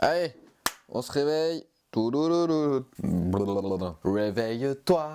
Allez, on se réveille. Toulouloulou. Réveille-toi.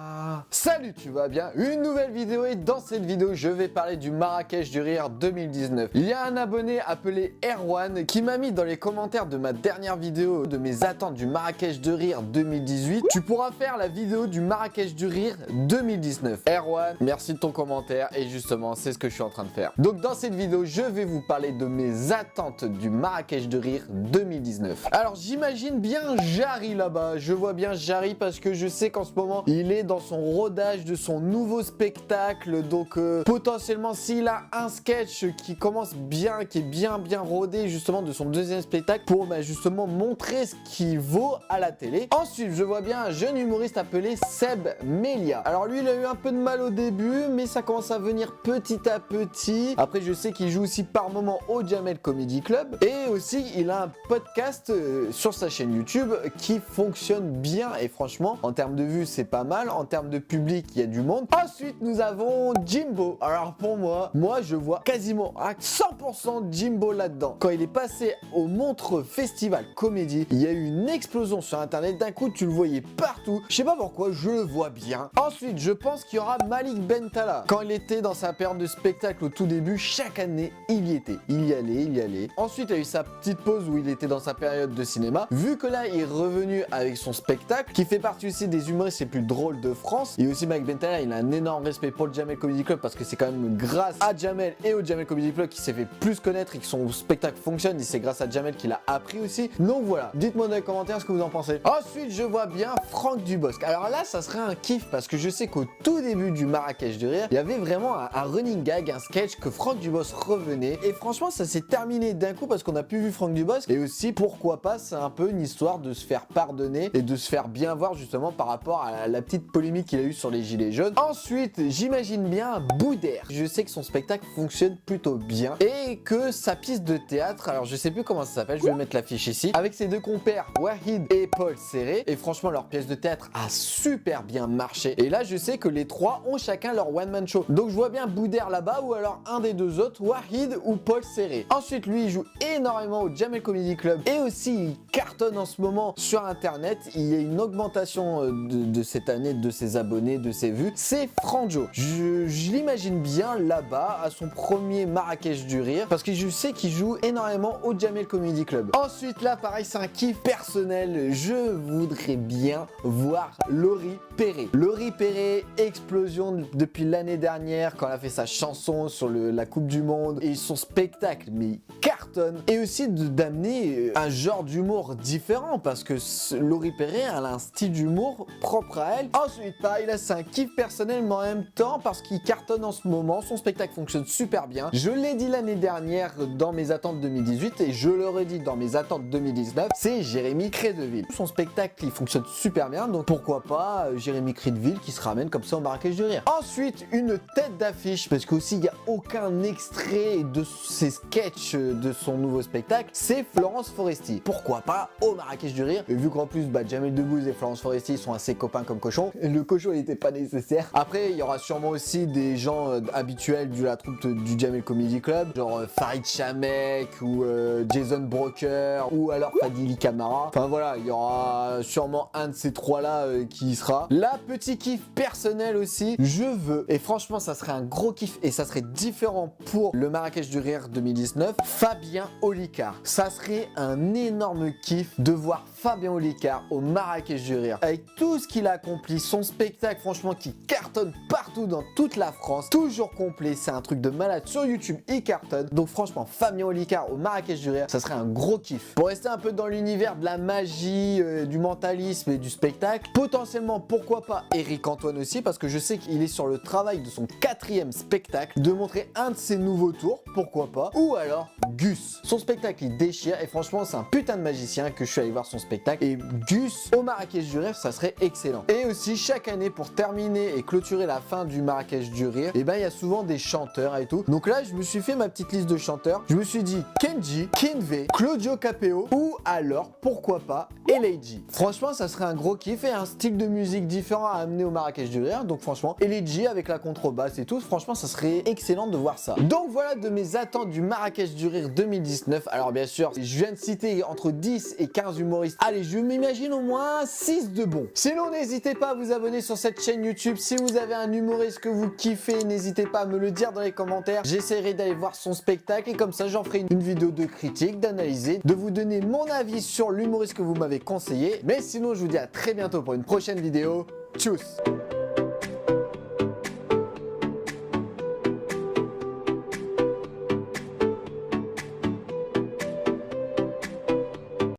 Salut, tu vas bien? Une nouvelle vidéo et dans cette vidéo, je vais parler du Marrakech du Rire 2019. Il y a un abonné appelé Erwan qui m'a mis dans les commentaires de ma dernière vidéo de mes attentes du Marrakech du Rire 2018. Tu pourras faire la vidéo du Marrakech du Rire 2019. Erwan, merci de ton commentaire et justement, c'est ce que je suis en train de faire. Donc dans cette vidéo, je vais vous parler de mes attentes du Marrakech du Rire 2019. Alors j'imagine bien Jarry là-bas, je vois bien Jarry parce que je sais qu'en ce moment il est dans son rodage de son nouveau spectacle, donc potentiellement s'il a un sketch qui commence bien, qui est bien rodé justement de son deuxième spectacle pour justement montrer ce qu'il vaut à la télé. Ensuite je vois bien un jeune humoriste appelé Seb Melia. Alors lui il a eu un peu de mal au début mais ça commence à venir petit à petit. Après je sais qu'il joue aussi par moment au Jamel Comedy Club et aussi il a un podcast sur sa chaîne YouTube qui fonctionne bien et franchement en termes de vues c'est pas mal, en termes de public il y a du monde. Ensuite nous avons Jimbo. Alors pour moi je vois quasiment à 100% Jimbo là-dedans. Quand il est passé au Montreux Festival Comédie, il y a eu une explosion sur internet, d'un coup tu le voyais partout, je sais pas pourquoi, je le vois bien. Ensuite je pense qu'il y aura Malik Bentala. Quand il était dans sa période de spectacle au tout début, chaque année il y était, il y allait. Ensuite il y a eu sa petite pause où il était dans sa période de cinéma. Vu que là il est revenu avec son spectacle, qui fait partie aussi des humoristes les plus drôles de France. Et aussi Malik Bentala, il a un énorme respect pour le Jamel Comedy Club parce que c'est quand même grâce à Jamel et au Jamel Comedy Club qu'il s'est fait plus connaître et que son spectacle fonctionne. Et c'est grâce à Jamel qu'il a appris aussi. Donc voilà, dites-moi dans les commentaires ce que vous en pensez. Ensuite, je vois bien Franck Dubosc. Alors là, ça serait un kiff parce que je sais qu'au tout début du Marrakech du Rire, il y avait vraiment un running gag, un sketch que Franck Dubosc revenait. Et franchement, ça s'est terminé d'un coup parce qu'on a plus vu Franck Dubosc. Et aussi, pourquoi pas, c'est un peu une histoire de se faire pardonner et de se faire bien voir justement par rapport à la petite polémique qu'il a eu sur les gilets jaunes. Ensuite, j'imagine bien Boudère. Je sais que son spectacle fonctionne plutôt bien et que sa pièce de théâtre, alors je sais plus comment ça s'appelle, je vais mettre l'affiche ici, avec ses deux compères Wahid et Paul Serré, et franchement leur pièce de théâtre a super bien marché. Et là je sais que les trois ont chacun leur one man show. Donc je vois bien Boudère là-bas ou alors un des deux autres, Wahid ou Paul Serré. Ensuite lui il joue énormément au Jamel Comedy Club et aussi il cartonne en ce moment sur internet. Il y a une augmentation de cette année de ses abonnés, de ses vues. C'est Franjo. Je l'imagine bien là-bas à son premier Marrakech du Rire parce que je sais qu'il joue énormément au Jamel Comedy Club. Ensuite là pareil c'est un kiff personnel. Je voudrais bien voir Laurie Perret. Laurie Perret, explosion depuis l'année dernière quand elle a fait sa chanson sur la Coupe du Monde et son spectacle mais cartonne. Et aussi d'amener un genre d'humour différent parce que Laurie Perret elle a un style d'humour propre à elle. Ensuite pareil là c'est un kiff personnel mais en même temps parce qu'il cartonne en ce moment, son spectacle fonctionne super bien. Je l'ai dit l'année dernière dans mes attentes 2018 et je le redis dans mes attentes 2019, c'est Jérémy Crédville. Son spectacle il fonctionne super bien donc pourquoi pas Jérémy Crédville qui se ramène comme ça au Marrakech du Rire. Ensuite une tête d'affiche parce qu'aussi il n'y a aucun extrait de ses sketchs de son nouveau spectacle, c'est Florence Foresti. Pourquoi pas au Marrakech du Rire et vu qu'en plus Jamel Debbouze et Florence Foresti sont assez copains comme cochons, le cochon il n'était pas nécessaire. Après il y aura sûrement aussi des gens habituels de la troupe du Jamel Comedy Club, genre Farid Chamek ou Jason Broker ou alors Fadili Camara. Enfin voilà, il y aura sûrement un de ces trois là qui y sera. Là, petit kiff personnel aussi, je veux, et franchement ça serait un gros kiff et ça serait différent pour le Marrakech du Rire 2019, Fabien Olicard. Ça serait un énorme kiff de voir Fabien Olicard au Marrakech du Rire. Avec tout ce qu'il a accompli, son spectacle franchement qui cartonne partout dans toute la France, toujours complet, c'est un truc de malade sur YouTube, il cartonne. Donc franchement, Fabien Olicard au Marrakech du Rire, ça serait un gros kiff. Pour rester un peu dans l'univers de la magie, du mentalisme et du spectacle, potentiellement pourquoi pas Eric Antoine aussi, parce que je sais qu'il est sur le travail de son 4e spectacle, de montrer un de ses nouveaux tours, pourquoi pas, ou alors Gus. Son spectacle il déchire et franchement c'est un putain de magicien que je suis allé voir son spectacle et Gus au Marrakech du Rire, ça serait excellent. Et aussi chaque année pour terminer et clôturer la fin du Marrakech du Rire, et ben il y a souvent des chanteurs et tout. Donc là je me suis fait ma petite liste de chanteurs. Je me suis dit Kenji, Kinvey, Claudio Capeo ou alors pourquoi pas Elegy. Franchement ça serait un gros kiff et un style de musique différent à amener au Marrakech du Rire. Donc franchement Elegy avec la contrebasse et tout, franchement ça serait excellent de voir ça. Donc voilà de mes attentes du Marrakech du Rire 2019. Alors bien sûr je viens de citer entre 10 et 15 humoristes. Allez je m'imagine au moins 6 de bons. Sinon n'hésitez pas à vous abonner sur cette chaîne YouTube. Si vous avez un humoriste que vous kiffez, n'hésitez pas à me le dire dans les commentaires. J'essaierai d'aller voir son spectacle et comme ça j'en ferai une vidéo de critique, d'analyser, de vous donner mon avis sur l'humoriste que vous m'avez conseillé. Mais sinon je vous dis à très bientôt pour une prochaine vidéo. Tchuss!